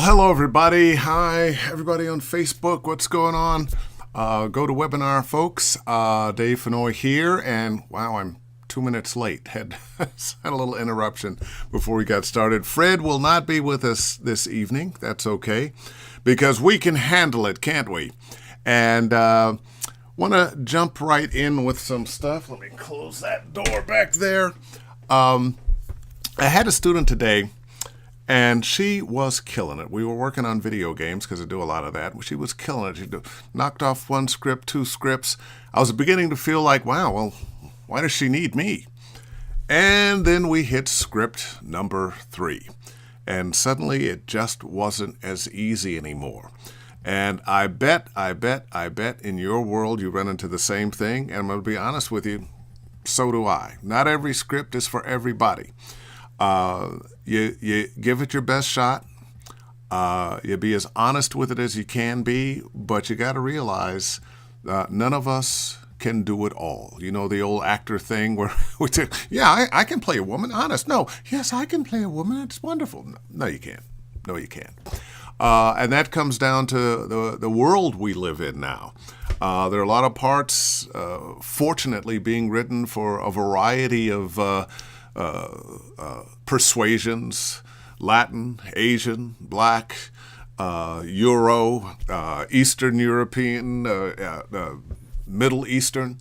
hello everybody. Hi everybody on Facebook. What's going on? Go to webinar, folks. Dave Fennoy here, and wow, I'm 2 minutes late. Had a little interruption before we got started. Fred will not be with us this evening. That's okay, because we can handle it, can't we? And want to jump right in with some stuff. Let me close that door back there. I had a student today, and she was killing it. We were working on video games because I do a lot of that. She was killing it. She knocked off one script, two scripts. I was beginning to feel like, wow, well, why does she need me? And then we hit script number 3. And suddenly it just wasn't as easy anymore. And I bet in your world you run into the same thing. And I'm going to be honest with you, so do I. Not every script is for everybody. You give it your best shot. You be as honest with it as you can be, but you got to realize none of us can do it all. You know the old actor thing where we say, yeah, I can play a woman. Honest. No. Yes, I can play a woman. It's wonderful. No, you can't. No, you can't. And that comes down to the world we live in now. There are a lot of parts, fortunately, being written for a variety of persuasions: Latin, Asian, Black, Euro, Eastern European, Middle Eastern.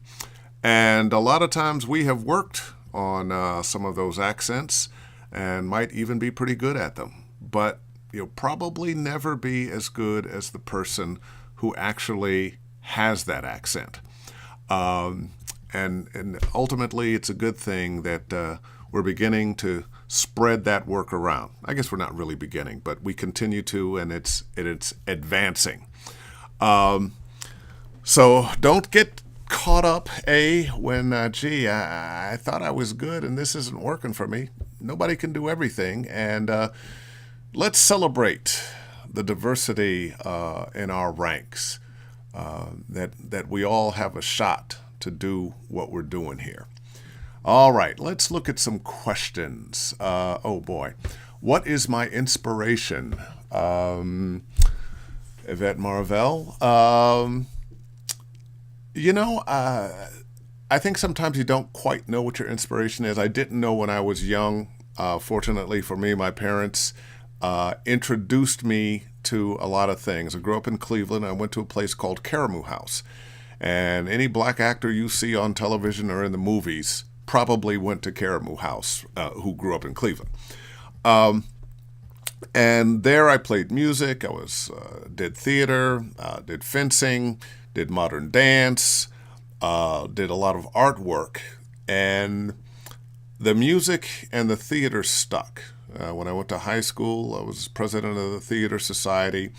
And a lot of times we have worked on some of those accents and might even be pretty good at them. But you'll probably never be as good as the person who actually has that accent. And ultimately, it's a good thing that we're beginning to spread that work around. I guess we're not really beginning, but we continue to, and it's advancing. So don't get caught up, when, gee, I thought I was good and this isn't working for me. Nobody can do everything, and let's celebrate the diversity in our ranks, that we all have a shot to do what we're doing here. All right, let's look at some questions. Oh boy, what is my inspiration? Yvette Marvell. I think sometimes you don't quite know what your inspiration is. I didn't know when I was young. Fortunately for me, my parents introduced me to a lot of things. I grew up in Cleveland. I went to a place called Caramoo House. And any black actor you see on television or in the movies probably went to Caramoo House, who grew up in Cleveland. And there I played music. I did theater, did fencing, did modern dance, did a lot of artwork. And the music and the theater stuck. When I went to high school, I was president of the Theater Society.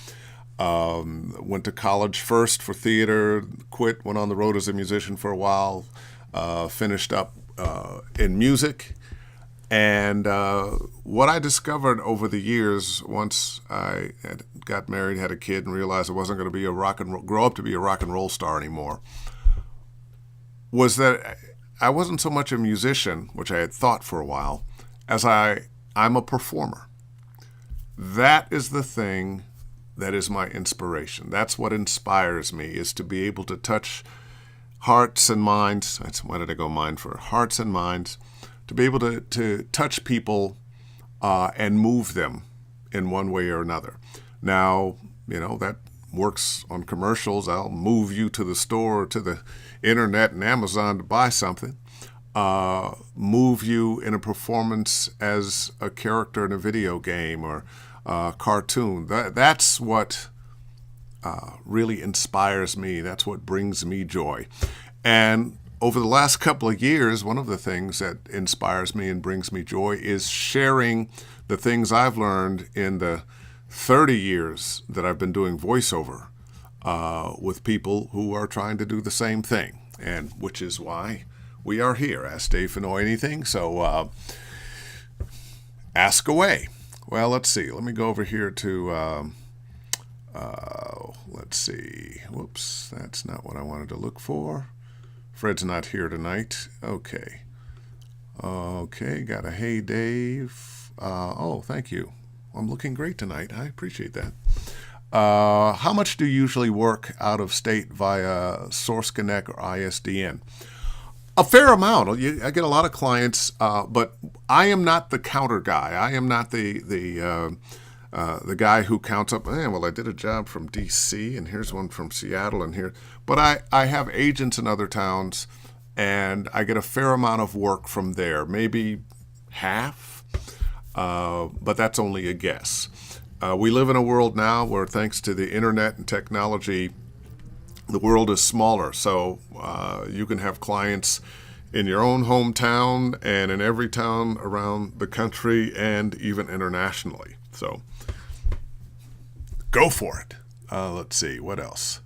Went to college first for theater, quit, went on the road as a musician for a while, finished up in music. And what I discovered over the years, once I got married, had a kid, and realized I wasn't going to grow up to be a rock and roll star anymore, was that I wasn't so much a musician, which I had thought for a while, as I'm a performer. That is the thing that is my inspiration. That's what inspires me, is to be able to touch hearts and minds. Why did I go mind for? Hearts and minds. To be able to touch people and move them in one way or another. Now, that works on commercials. I'll move you to the store or to the internet and Amazon to buy something. Move you in a performance as a character in a video game or cartoon. That's what really inspires me. That's what brings me joy. And over the last couple of years, one of the things that inspires me and brings me joy is sharing the things I've learned in the 30 years that I've been doing VoiceOver with people who are trying to do the same thing, and which is why we are here. Ask Dave Fennoy anything, so ask away. Well, let's see. Let me go over here to, let's see. Whoops, that's not what I wanted to look for. Fred's not here tonight. Okay. Okay, got a hey, Dave. Oh, thank you. I'm looking great tonight. I appreciate that. How much do you usually work out of state via Source Connect or ISDN? A fair amount. I get a lot of clients, but I am not the counter guy. I am not the guy who counts up, well, I did a job from D.C., and here's one from Seattle, and here. But I have agents in other towns, and I get a fair amount of work from there, maybe half, but that's only a guess. We live in a world now where, thanks to the internet and technology, the world is smaller. So you can have clients in your own hometown and in every town around the country and even internationally. So go for it. Let's see, what else?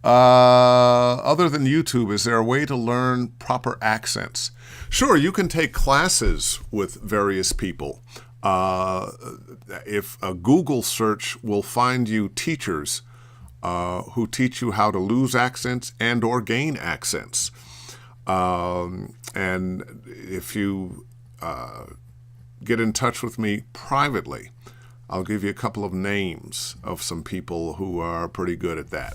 Other than YouTube, is there a way to learn proper accents? Sure, you can take classes with various people. If a Google search will find you teachers who teach you how to lose accents and or gain accents. And if you get in touch with me privately, I'll give you a couple of names of some people who are pretty good at that.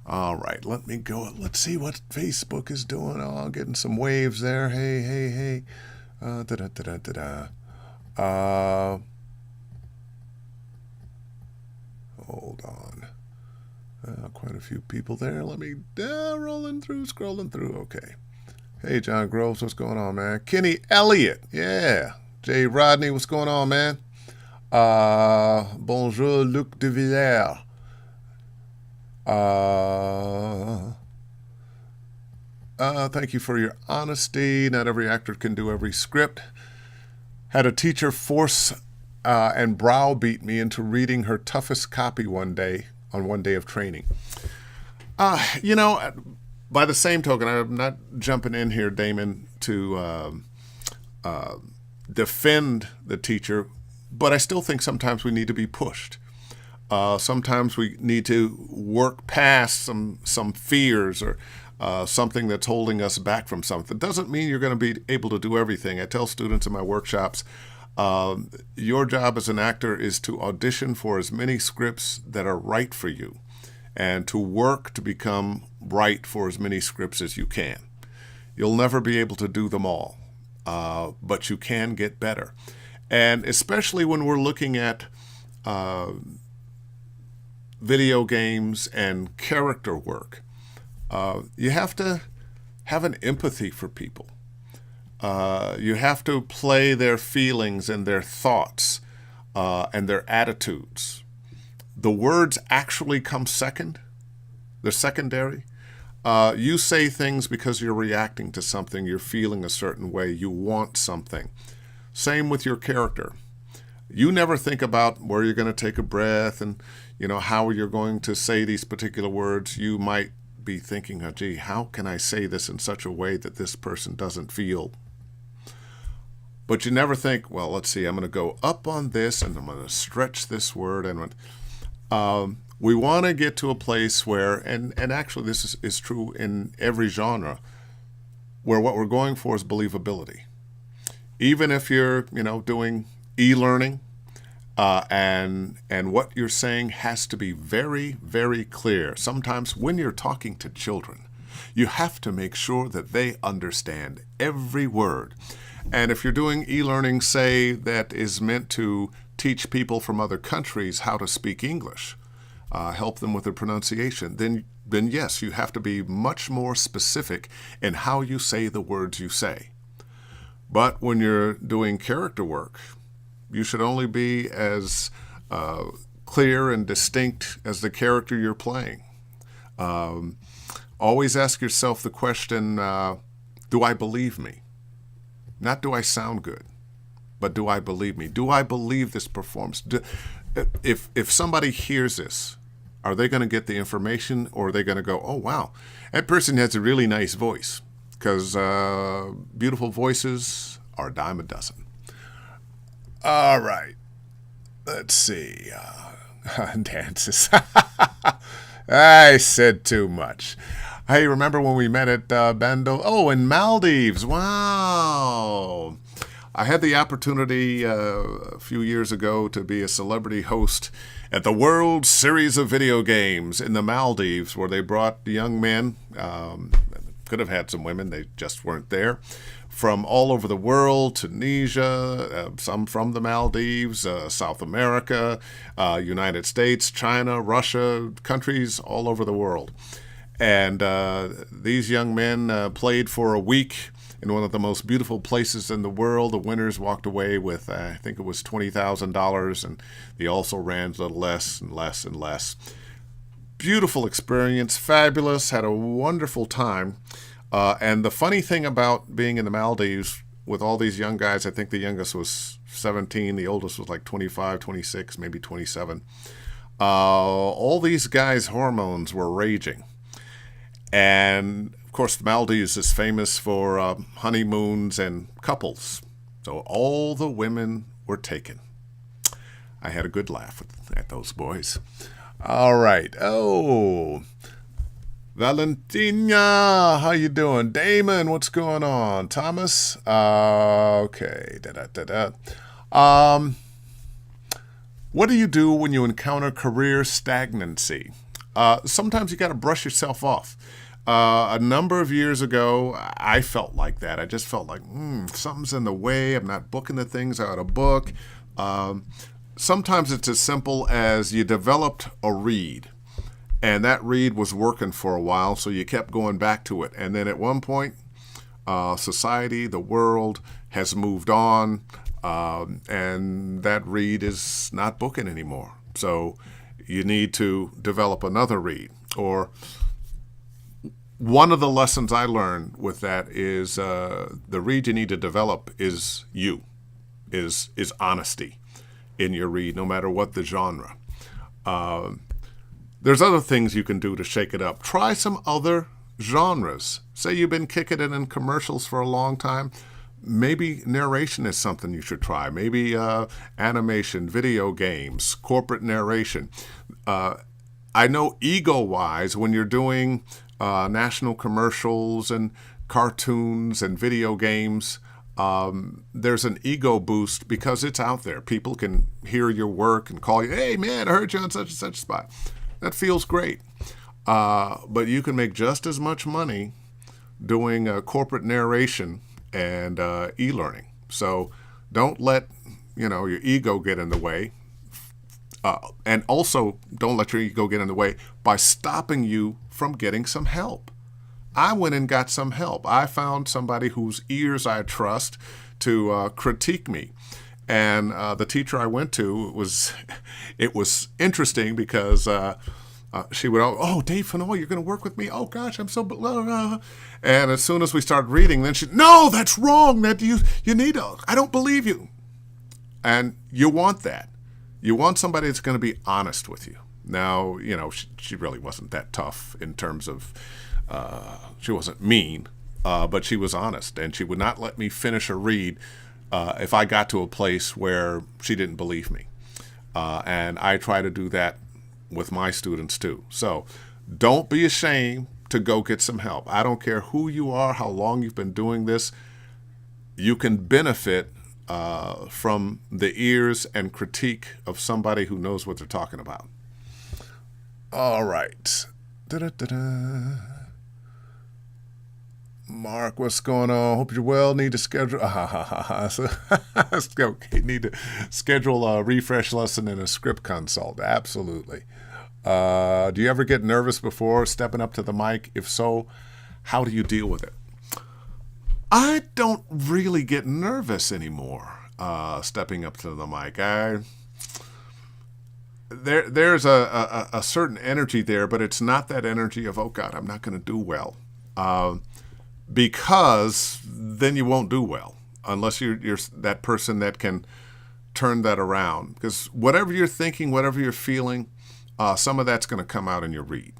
All right, let me go. Let's see what Facebook is doing. Oh, getting some waves there. Hey. Hold on. Quite a few people there. Let me scrolling through. Okay. Hey, John Groves, what's going on, man? Kenny Elliott, yeah. Jay Rodney, what's going on, man? Bonjour, Luc de Villers. Thank you for your honesty. Not every actor can do every script. Had a teacher force and browbeat me into reading her toughest copy one day of training. By the same token, I'm not jumping in here, Damon, to defend the teacher, but I still think sometimes we need to be pushed. Sometimes we need to work past some fears or something that's holding us back from something. It doesn't mean you're going to be able to do everything. I tell students in my workshops, your job as an actor is to audition for as many scripts that are right for you and to work to become right for as many scripts as you can. You'll never be able to do them all, but you can get better. And especially when we're looking at video games and character work, you have to have an empathy for people. You have to play their feelings and their thoughts and their attitudes. The words actually come second. They're secondary. You say things because you're reacting to something, you're feeling a certain way, you want something. Same with your character. You never think about where you're going to take a breath and, how you're going to say these particular words. You might be thinking, oh, gee, how can I say this in such a way that this person doesn't feel? But you never think, well, let's see, I'm going to go up on this and I'm going to stretch this word. And we want to get to a place where, and actually this is true in every genre, where what we're going for is believability. Even if you're, doing e-learning, and what you're saying has to be very, very clear. Sometimes when you're talking to children, you have to make sure that they understand every word. And if you're doing e-learning, say, that is meant to teach people from other countries how to speak English, help them with their pronunciation, then yes, you have to be much more specific in how you say the words you say. But when you're doing character work, you should only be as clear and distinct as the character you're playing. Always ask yourself the question, do I believe me? Not do I sound good, but do I believe me? Do I believe this performance? If somebody hears this, are they going to get the information, or are they going to go, oh, wow, that person has a really nice voice? Because beautiful voices are a dime a dozen. All right. Let's see. Dances. I said too much. Hey, remember when we met at Bando? Oh, in Maldives. Wow. I had the opportunity a few years ago to be a celebrity host at the World Series of Video Games in the Maldives, where they brought young men, could have had some women, they just weren't there, from all over the world, Tunisia, some from the Maldives, South America, United States, China, Russia, countries all over the world. And these young men played for a week in one of the most beautiful places in the world. The winners walked away with, I think it was $20,000, and they also ran a little less and less and less. Beautiful experience, fabulous, had a wonderful time. And the funny thing about being in the Maldives with all these young guys, I think the youngest was 17, the oldest was like 25, 26, maybe 27. All these guys' hormones were raging. And of course, the Maldives is famous for honeymoons and couples. So all the women were taken. I had a good laugh at those boys. All right. Oh, Valentina, how you doing? Damon, what's going on? Thomas? Okay. What do you do when you encounter career stagnancy? Sometimes you got to brush yourself off. A number of years ago, I felt like that. I just felt like, something's in the way. I'm not booking the things I ought to book. Sometimes it's as simple as you developed a read, and that read was working for a while, so you kept going back to it. And then at one point, society, the world has moved on, and that read is not booking anymore. So you need to develop another read. Or one of the lessons I learned with that is the read you need to develop is is honesty in your read, no matter what the genre. There's other things you can do to shake it up. Try some other genres. Say you've been kicking it in commercials for a long time. Maybe narration is something you should try. Maybe animation, video games, corporate narration. I know ego-wise, when you're doing national commercials and cartoons and video games, there's an ego boost because it's out there. People can hear your work and call you, hey, man, I heard you on such and such spot. That feels great. But you can make just as much money doing corporate narration and e-learning. So don't let your ego get in the way. And also don't let your ego get in the way by stopping you from getting some help. I went and got some help. I found somebody whose ears I trust to critique me. And the teacher I went to it was interesting because she would, Dave Fennoy, you're going to work with me? Oh gosh, I'm so blah, blah. And as soon as we started reading, then no, that's wrong. That you need to, I don't believe you. And you want that. You want somebody that's going to be honest with you. Now, she really wasn't that tough in terms of, she wasn't mean, but she was honest. And she would not let me finish a read if I got to a place where she didn't believe me. And I try to do that with my students too. So don't be ashamed to go get some help. I don't care who you are, how long you've been doing this. You can benefit from the ears and critique of somebody who knows what they're talking about. All right. Mark, what's going on? Hope you're well. Need to schedule. Okay, need to schedule a refresh lesson and a script consult. Absolutely. Do you ever get nervous before stepping up to the mic? If so, how do you deal with it? I don't really get nervous anymore stepping up to the mic. There's a certain energy there, but it's not that energy of, oh God, I'm not going to do well. Because then you won't do well unless you're that person that can turn that around. Because whatever you're thinking, whatever you're feeling, some of that's going to come out in your read.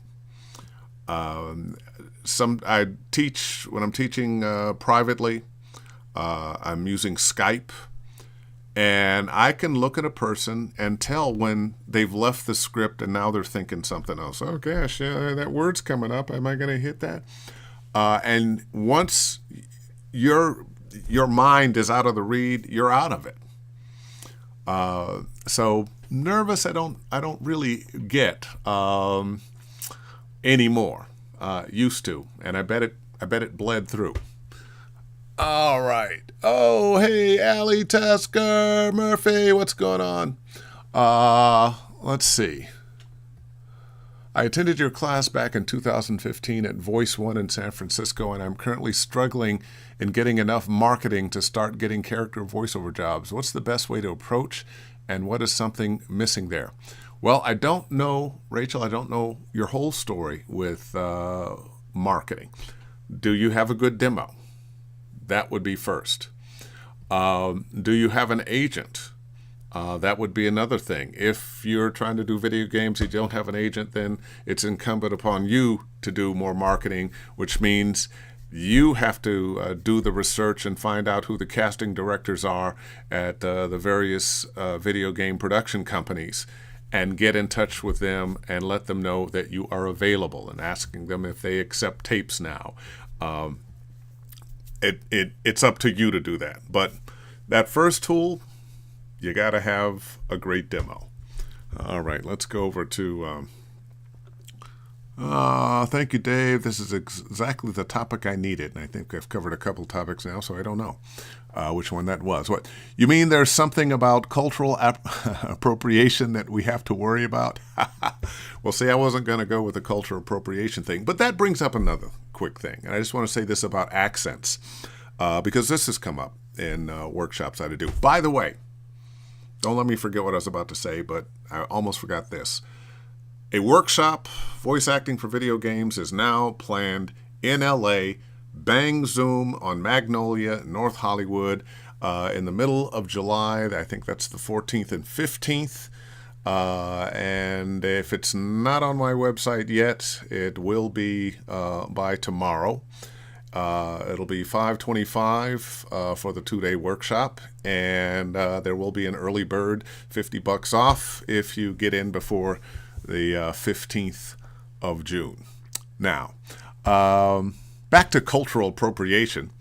I teach when I'm teaching privately. I'm using Skype, and I can look at a person and tell when they've left the script and now they're thinking something else. Oh gosh, that word's coming up. Am I going to hit that? And once you're your mind is out of the read, you're out of it. So nervous, I don't really get anymore. Used to, and I bet it bled through. All right. Oh, hey, Allie, Tasker, Murphy, what's going on? Let's see. I attended your class back in 2015 at Voice One in San Francisco, and I'm currently struggling in getting enough marketing to start getting character voiceover jobs. What's the best way to approach, and what is something missing there? Well, I don't know, Rachel, I don't know your whole story with marketing. Do you have a good demo? That would be first. Do you have an agent? That would be another thing. If you're trying to do video games, you don't have an agent, then it's incumbent upon you to do more marketing, which means you have to do the research and find out who the casting directors are at the various video game production companies and get in touch with them and let them know that you are available and asking them if they accept tapes now. It's up to you to do that. But that first tool, you got to have a great demo. All right, let's go over to... thank you, Dave. This is exactly the topic I needed. And I think I've covered a couple topics now, so I don't know which one that was. What you mean there's something about cultural appropriation that we have to worry about? Well, see, I wasn't going to go with the cultural appropriation thing, but that brings up another quick thing. And I just want to say this about accents, because this has come up in workshops I do. By the way, don't let me forget what I was about to say, but I almost forgot this. A workshop, voice acting for video games, is now planned in LA, Bang Zoom on Magnolia, North Hollywood, in the middle of July. I think that's the 14th and 15th. And if it's not on my website yet, it will be by tomorrow. It'll be $525 for the 2-day workshop, and there will be an early bird, $50 off if you get in before the 15th of June. Now, back to cultural appropriation.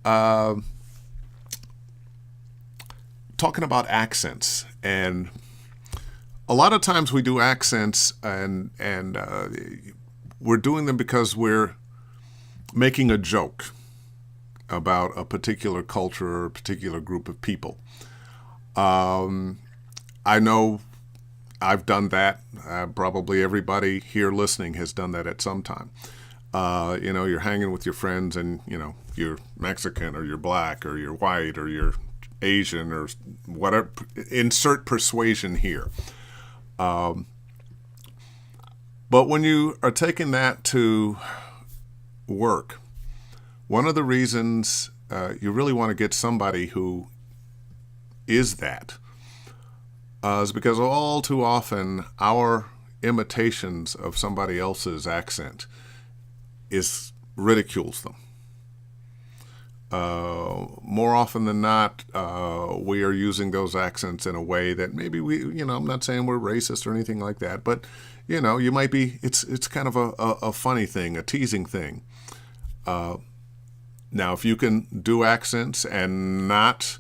Talking about accents, and a lot of times we do accents, and we're doing them because we're making a joke about a particular culture or a particular group of people. I know I've done that. Probably everybody here listening has done that at some time. You're hanging with your friends and, you're Mexican or you're black or you're white or you're Asian or whatever. Insert persuasion here. But when you are taking that to work, one of the reasons you really want to get somebody who is that is because all too often our imitations of somebody else's accent ridicules them. More often than not, we are using those accents in a way that maybe I'm not saying we're racist or anything like that, but you might be. It's kind of a funny thing, a teasing thing. Now, if you can do accents and not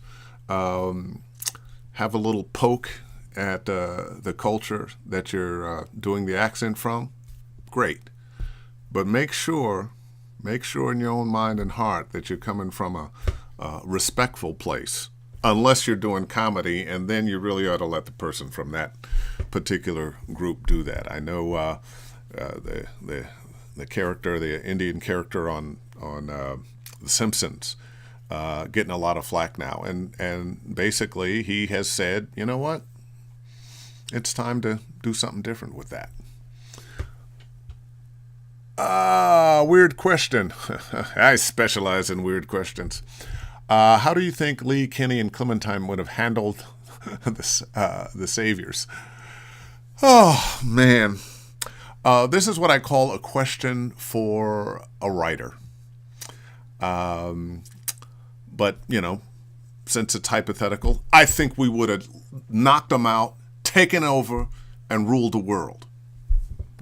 have a little poke at the culture that you're doing the accent from, great. But make sure in your own mind and heart that you're coming from a respectful place, unless you're doing comedy, and then you really ought to let the person from that particular group do that. I know the character, the Indian character on The Simpsons, getting a lot of flack now, and basically he has said, you know what, it's time to do something different with that. Weird question. I specialize in weird questions. How do you think Lee, Kenny, and Clementine would have handled the Saviors? Oh, man. This is what I call a question for a writer. But, since it's hypothetical, I think we would have knocked them out, taken over, and ruled the world.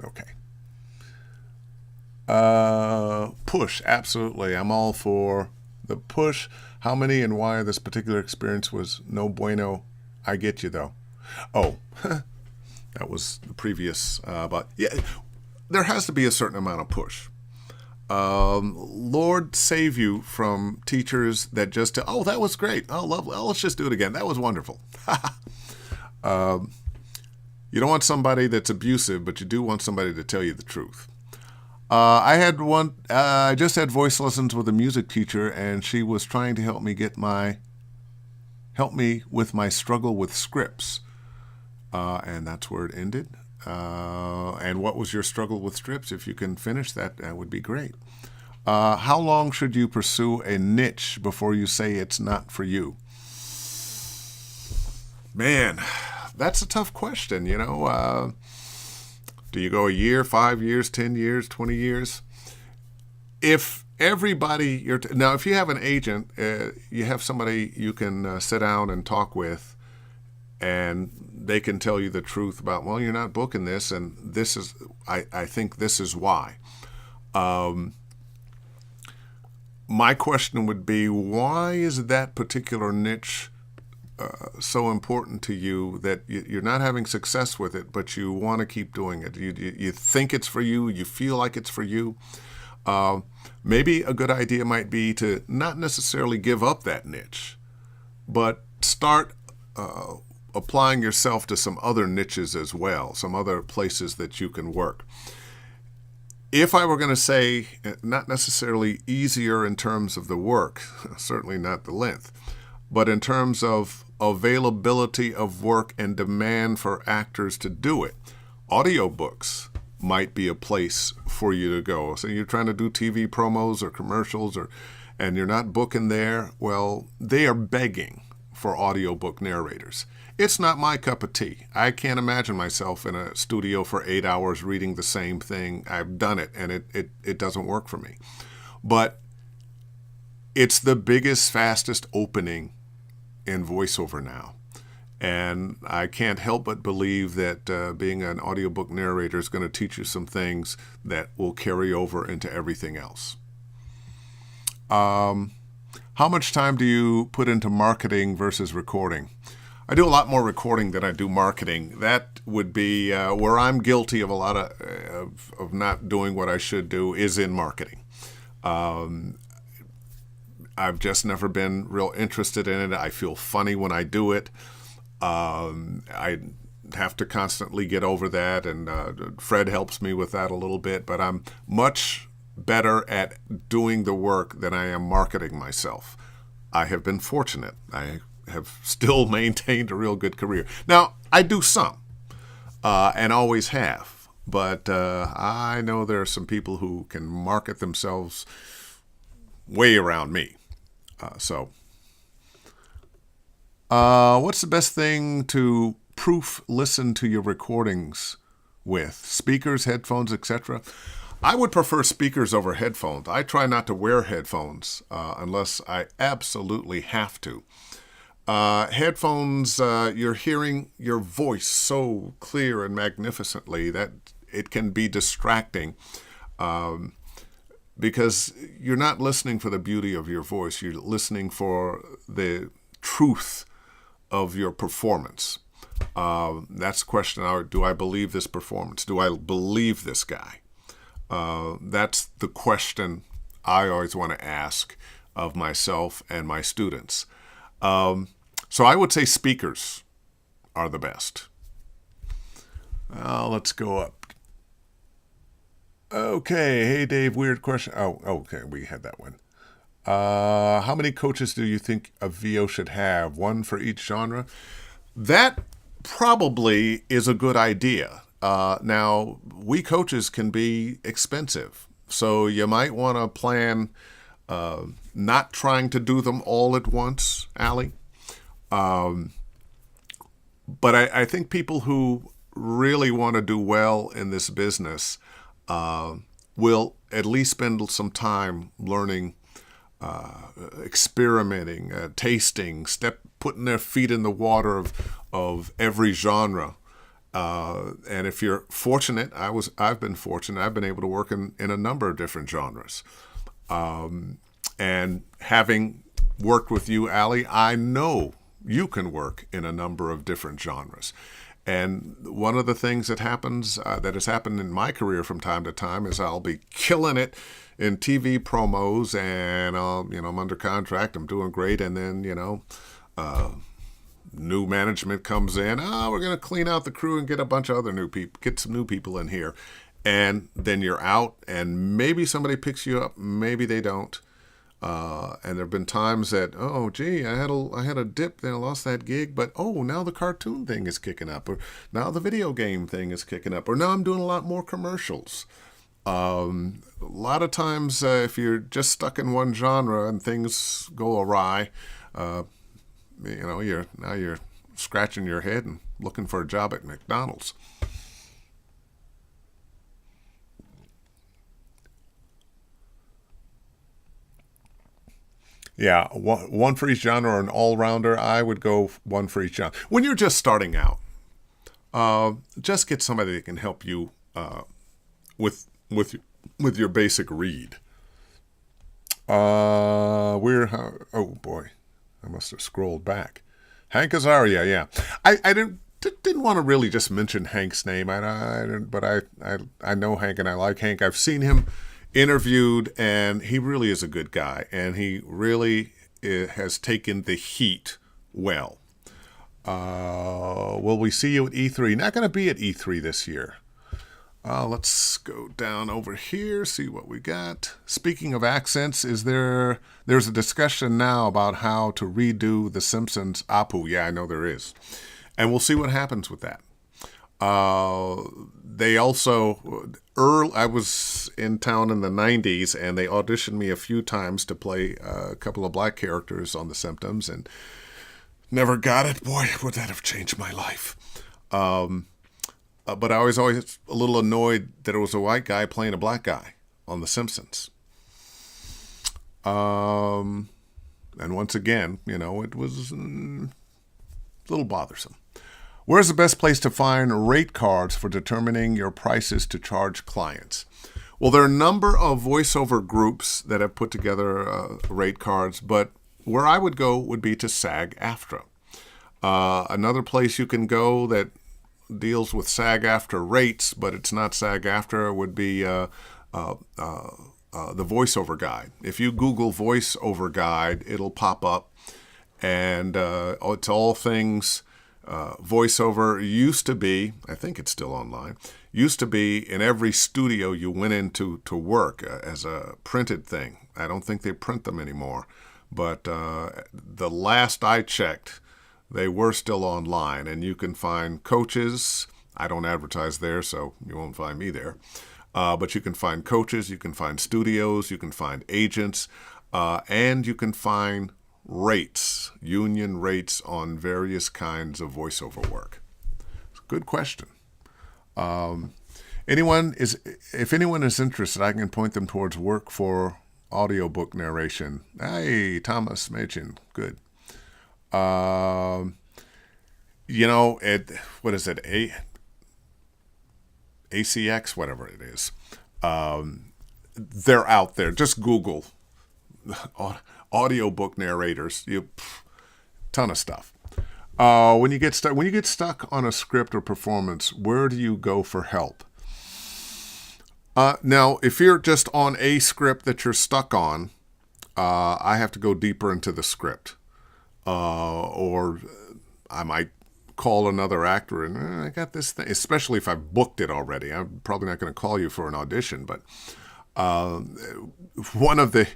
Okay. Push, absolutely. I'm all for the push, how many and why this particular experience was no bueno. I get you, though. Oh, that was the previous, but yeah, there has to be a certain amount of push. Lord save you from teachers that just, oh, that was great. Oh, lovely. Oh, let's just do it again. That was wonderful. You don't want somebody that's abusive, but you do want somebody to tell you the truth. I just had voice lessons with a music teacher, and she was trying to help me with my struggle with scripts. And that's where it ended. And what was your struggle with scripts? If you can finish that, that would be great. How long should you pursue a niche before you say it's not for you? Man, that's a tough question, Do you go a year, 5 years, 10 years, 20 years? If everybody, now if you have an agent, you have somebody you can sit down and talk with, and they can tell you the truth about, well, you're not booking this, and this is, I think this is why. My question would be, why is that particular niche so important to you that you're not having success with it, but you want to keep doing it? You think it's for you, you feel like it's for you. Maybe a good idea might be to not necessarily give up that niche, but start applying yourself to some other niches as well, some other places that you can work. If I were going to say, not necessarily easier in terms of the work, certainly not the length, but in terms of availability of work and demand for actors to do it, audiobooks might be a place for you to go. So you're trying to do TV promos or commercials, and you're not booking there. Well, they are begging for audiobook narrators. It's not my cup of tea. I can't imagine myself in a studio for 8 hours reading the same thing. I've done it, and it doesn't work for me. But it's the biggest, fastest opening in VoiceOver now. And I can't help but believe that being an audiobook narrator is going to teach you some things that will carry over into everything else. How much time do you put into marketing versus recording? I do a lot more recording than I do marketing. That would be where I'm guilty of a lot of not doing what I should do is in marketing. I've just never been real interested in it. I feel funny when I do it. I have to constantly get over that, and Fred helps me with that a little bit, but I'm much better at doing the work than I am marketing myself. I have been fortunate. I have still maintained a real good career. Now, I do some, and always have, but I know there are some people who can market themselves way around me. What's the best thing to listen to your recordings with? Speakers, headphones, etc.? I would prefer speakers over headphones. I try not to wear headphones unless I absolutely have to. Headphones, you're hearing your voice so clear and magnificently that it can be distracting because you're not listening for the beauty of your voice. You're listening for the truth of your performance. That's the question. Do I believe this performance? Do I believe this guy? That's the question I always want to ask of myself and my students. So I would say speakers are the best. Let's go up. Okay. Hey, Dave, weird question. Oh, okay. We had that one. How many coaches do you think a VO should have? One for each genre? That probably is a good idea. Now, we coaches can be expensive, so you might want to plan not trying to do them all at once, Allie. But I think people who really want to do well in this business will at least spend some time learning, experimenting, tasting, putting their feet in the water of every genre. And if you're fortunate, I've been fortunate. I've been able to work in a number of different genres. And having worked with you, Allie, I know you can work in a number of different genres. And one of the things that happens, that has happened in my career from time to time, is I'll be killing it in TV promos, and I'm under contract, I'm doing great, and then new management comes in. We're going to clean out the crew and get a bunch of other new people, get some new people in here, and then you're out, and maybe somebody picks you up, maybe they don't. And there have been times that, oh, gee, I had a dip, then I lost that gig, but now the cartoon thing is kicking up, or now the video game thing is kicking up, or now I'm doing a lot more commercials. A lot of times, if you're just stuck in one genre and things go awry, you're scratching your head and looking for a job at McDonald's. Yeah, one for each genre, or an all-rounder. I would go one for each genre. When you're just starting out, just get somebody that can help you with your basic read. Oh boy, I must have scrolled back. Hank Azaria, yeah. I didn't want to really just mention Hank's name. But I know Hank and I like Hank. I've seen him interviewed, and he really is a good guy, and he really has taken the heat well. Will we see you at E3? Not going to be at E3 this year. Let's go down over here, see what we got. Speaking of accents, there's a discussion now about how to redo The Simpsons Apu. Yeah, I know there is. And we'll see what happens with that. They also, I was in town in the 90s, and they auditioned me a few times to play a couple of black characters on The Simpsons, and never got it. Boy, would that have changed my life. But I was always a little annoyed that it was a white guy playing a black guy on The Simpsons. And once again, it was a little bothersome. Where's the best place to find rate cards for determining your prices to charge clients? Well, there are a number of VoiceOver groups that have put together rate cards, but where I would go would be to SAG-AFTRA. Another place you can go that deals with SAG-AFTRA rates, but it's not SAG-AFTRA, would be the VoiceOver Guide. If you Google VoiceOver Guide, it'll pop up, and it's all things VoiceOver. Used to be, I think it's still online, used to be in every studio you went into to work as a printed thing. I don't think they print them anymore, but the last I checked, they were still online, and you can find coaches. I don't advertise there, so you won't find me there. But you can find coaches, you can find studios, you can find agents, and you can find rates, union rates on various kinds of voiceover work. It's a good question. If anyone is interested, I can point them towards work for audiobook narration. Hey, Thomas Machin, good. What is it? ACX, whatever it is. They're out there. Just Google audiobook narrators. Ton of stuff. When you get stuck on a script or performance, where do you go for help? Now, if you're just on a script that you're stuck on, I have to go deeper into the script. Or I might call another actor and I got this thing, especially if I've booked it already. I'm probably not going to call you for an audition, but one of the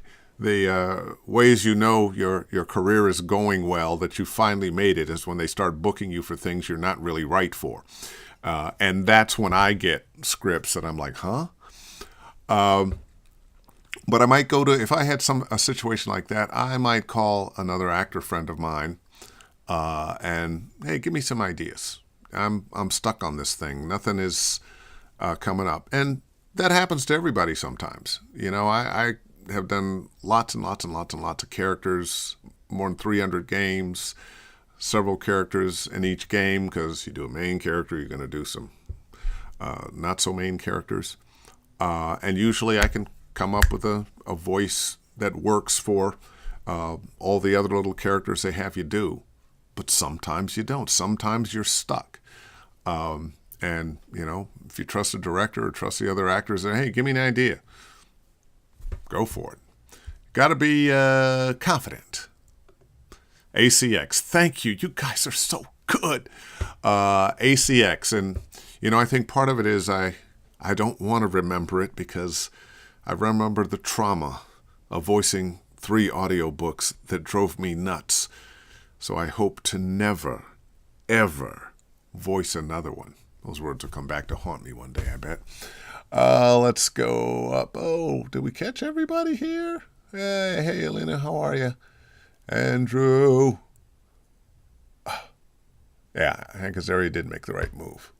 ways your career is going well, that you finally made it, is when they start booking you for things you're not really right for. And that's when I get scripts that I'm like, huh? But I might go to, if I had a situation like that, I might call another actor friend of mine and, hey, give me some ideas. I'm stuck on this thing. Nothing is coming up. And that happens to everybody sometimes. I have done lots and lots and lots and lots of characters, more than 300 games, several characters in each game, because you do a main character, you're going to do some not so main characters. And usually I can come up with a voice that works for all the other little characters they have you do. But sometimes you don't. Sometimes you're stuck. And, if you trust the director or trust the other actors, hey, give me an idea. Go for it. Got to be confident. ACX, thank you. You guys are so good. ACX. And, I think part of it is I don't want to remember it because I remember the trauma of voicing 3 audiobooks that drove me nuts. So I hope to never, ever voice another one. Those words will come back to haunt me one day, I bet. Let's go up. Oh, did we catch everybody here? Hey, Elena, how are you? Andrew. Yeah, I think Azaria did make the right move.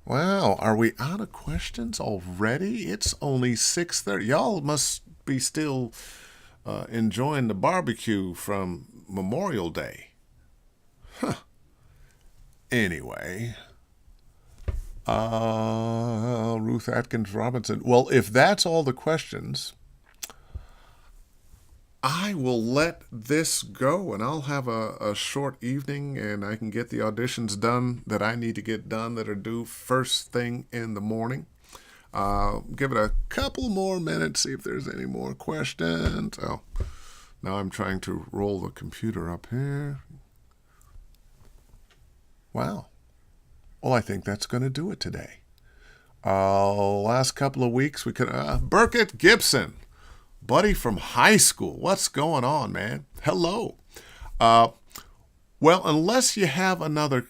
Wow, are we out of questions already? It's only 6:30. Y'all must be still enjoying the barbecue from Memorial Day. Huh. Anyway, Ruth Atkins Robinson. Well, if that's all the questions, I will let this go, and I'll have a short evening, and I can get the auditions done that I need to get done that are due first thing in the morning. Give it a couple more minutes, see if there's any more questions. Oh, now I'm trying to roll the computer up here. Wow. Well, I think that's going to do it today. Last couple of weeks, we could... Burkett Gibson. Buddy from high school. What's going on, man? Hello. Well, unless you have another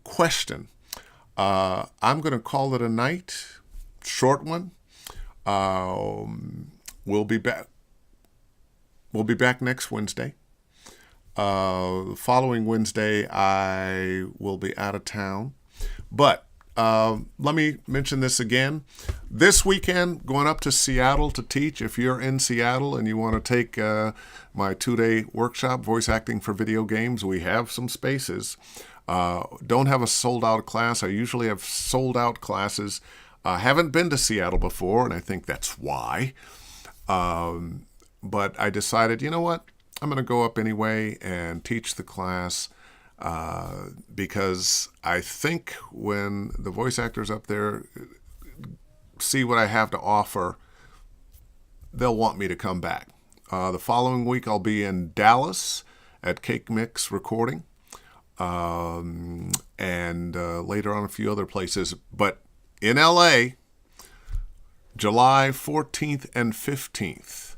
question, I'm going to call it a night. Short one. We'll be back. We'll be back next Wednesday. The following Wednesday, I will be out of town. But let me mention this again. This weekend, going up to Seattle to teach. If you're in Seattle and you want to take my 2-day workshop, Voice Acting for Video Games, we have some spaces. Don't have a sold-out class. I usually have sold-out classes. Haven't been to Seattle before, and I think that's why. But I decided, you know what? I'm going to go up anyway and teach the class. Because I think when the voice actors up there see what I have to offer, they'll want me to come back. The following week, I'll be in Dallas at Cake Mix recording, and later on a few other places. But in LA, July 14th and 15th.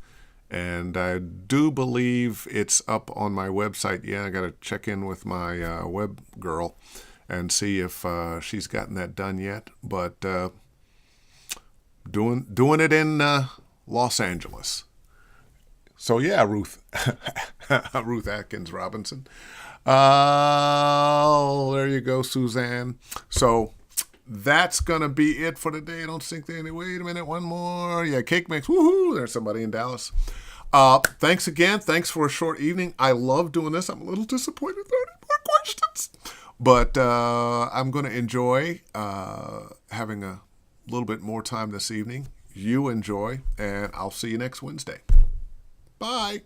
And I do believe it's up on my website. Yeah, I got to check in with my web girl and see if she's gotten that done yet. But doing it in Los Angeles. So yeah, Ruth Atkins Robinson. There you go, Suzanne. So that's going to be it for today. I don't think they... Wait a minute, one more. Yeah, Cake Mix. Woohoo! There's somebody in Dallas. Thanks again. Thanks for a short evening. I love doing this. I'm a little disappointed there are more questions. But I'm going to enjoy having a little bit more time this evening. You enjoy, and I'll see you next Wednesday. Bye.